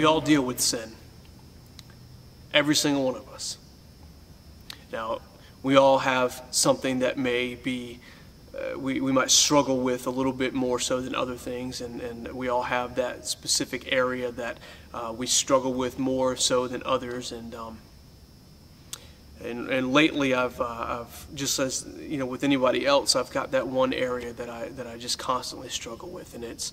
all deal with sin. Every single one of us. Now, we all have something that may be, we might struggle with a little bit more so than other things, and we all have that specific area that we struggle with more so than others. And lately, I've just, as you know, with anybody else, I've got that one area that I just constantly struggle with, and it's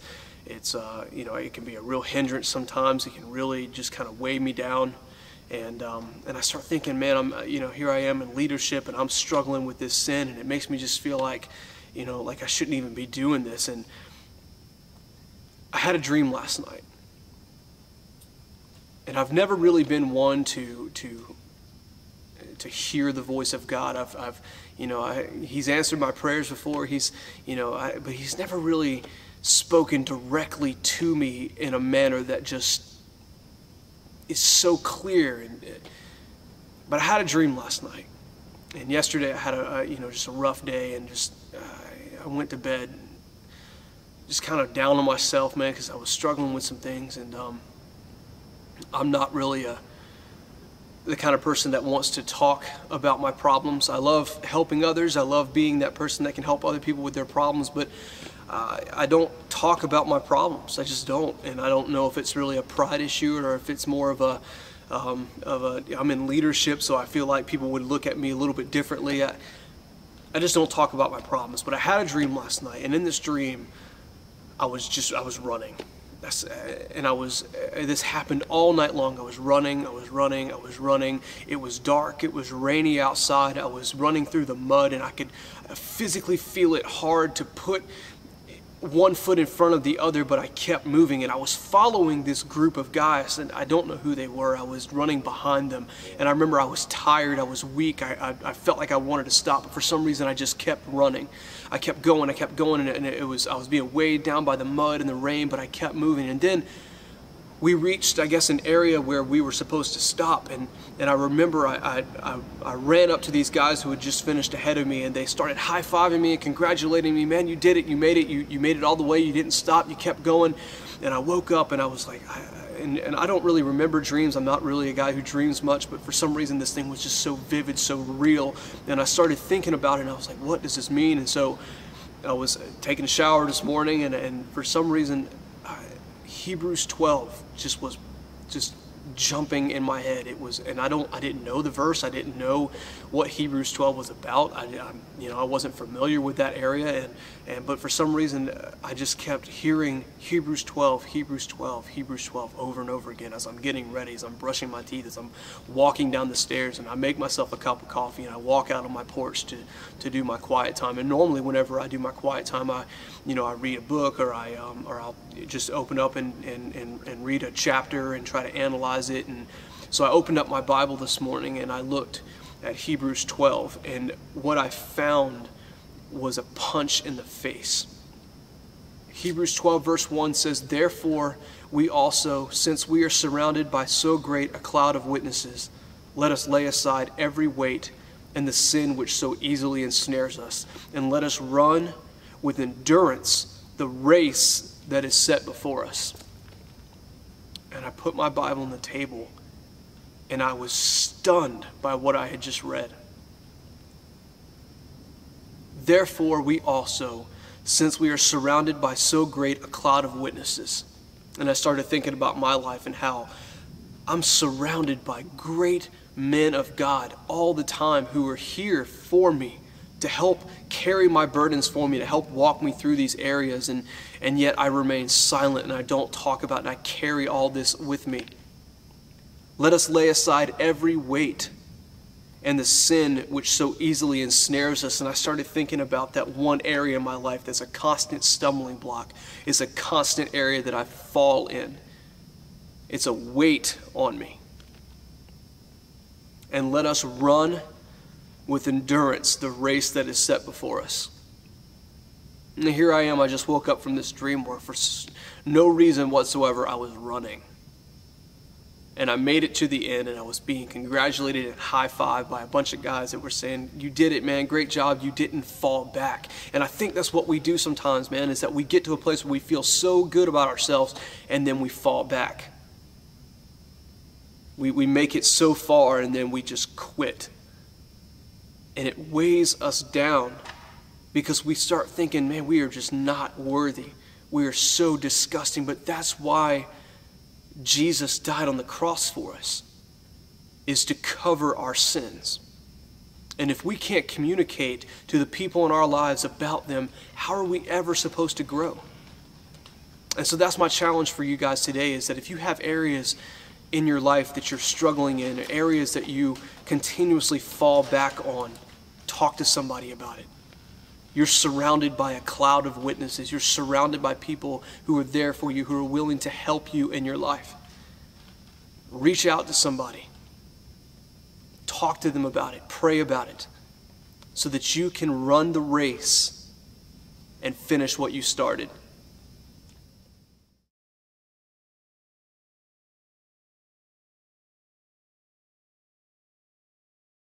you know, it can be a real hindrance sometimes. It can really just kind of weigh me down, and I start thinking, man, you know, here I am in leadership, and I'm struggling with this sin, and it makes me just feel like, you know, like I shouldn't even be doing this. And I had a dream last night, and I've never really been one to hear the voice of God. I've you know, He's answered my prayers before. He's, you know, but He's never really spoken directly to me in a manner that just is so clear. But I had a dream last night, and yesterday I had you know, just a rough day, and just I went to bed just kind of down on myself, man, because I was struggling with some things, and I'm not really the kind of person that wants to talk about my problems. I love helping others. I love being that person that can help other people with their problems, but I don't talk about my problems. I just don't, and I don't know if it's really a pride issue or if it's more of a I'm in leadership, so I feel like people would look at me a little bit differently. I just don't talk about my problems. But I had a dream last night, and in this dream, I was running. This happened all night long. I was running. It was dark. It was rainy outside. I was running through the mud, and I could physically feel it hard to put one foot in front of the other, but I kept moving, and I was following this group of guys, and I don't know who they were. I was running behind them, and I remember I was tired. I was weak. I felt like I wanted to stop, but for some reason I just kept running. I kept going, and I was being weighed down by the mud and the rain, but I kept moving. And then we reached, I guess, an area where we were supposed to stop, and I remember I ran up to these guys who had just finished ahead of me, and they started high-fiving me and congratulating me. Man, you did it, you made it, you made it all the way, you didn't stop, you kept going. And I woke up, and I was like, and I don't really remember dreams. I'm not really a guy who dreams much, but for some reason this thing was just so vivid, so real. And I started thinking about it, and I was like, what does this mean? And so I was taking a shower this morning, and for some reason Hebrews 12 was just jumping in my head. It was, and I didn't know the verse. I didn't know what Hebrews 12 was about. I wasn't familiar with that area, but for some reason I just kept hearing Hebrews 12 over and over again as I'm getting ready, as I'm brushing my teeth, as I'm walking down the stairs, and I make myself a cup of coffee and I walk out on my porch to do my quiet time. And normally whenever I do my quiet time, I read a book, or I'll just open up and read a chapter and try to analyze it. And so I opened up my Bible this morning and I looked at Hebrews 12, and what I found was a punch in the face. Hebrews 12 verse 1 says, "Therefore we also, since we are surrounded by so great a cloud of witnesses, let us lay aside every weight and the sin which so easily ensnares us, and let us run with endurance the race that is set before us." And I put my Bible on the table, and I was stunned by what I had just read. Therefore we also, since we are surrounded by so great a cloud of witnesses. And I started thinking about my life and how I'm surrounded by great men of God all the time who are here for me, to help carry my burdens for me, to help walk me through these areas, and yet I remain silent and I don't talk about it, and I carry all this with me. Let us lay aside every weight and the sin which so easily ensnares us. And I started thinking about that one area in my life that's a constant stumbling block. It's a constant area that I fall in. It's a weight on me. And let us run with endurance the race that is set before us. And here I am, I just woke up from this dream where for no reason whatsoever I was running. And I made it to the end, and I was being congratulated and high-fived by a bunch of guys that were saying, "You did it, man, great job, you didn't fall back." And I think that's what we do sometimes, man, is that we get to a place where we feel so good about ourselves, and then we fall back. We make it so far and then we just quit. And it weighs us down because we start thinking, man, we are just not worthy. We are so disgusting. But that's why Jesus died on the cross for us, is to cover our sins. And if we can't communicate to the people in our lives about them, how are we ever supposed to grow? And so that's my challenge for you guys today, is that if you have areas in your life that you're struggling in, areas that you continuously fall back on, talk to somebody about it. You're surrounded by a cloud of witnesses. You're surrounded by people who are there for you, who are willing to help you in your life. Reach out to somebody. Talk to them about it. Pray about it, so that you can run the race and finish what you started.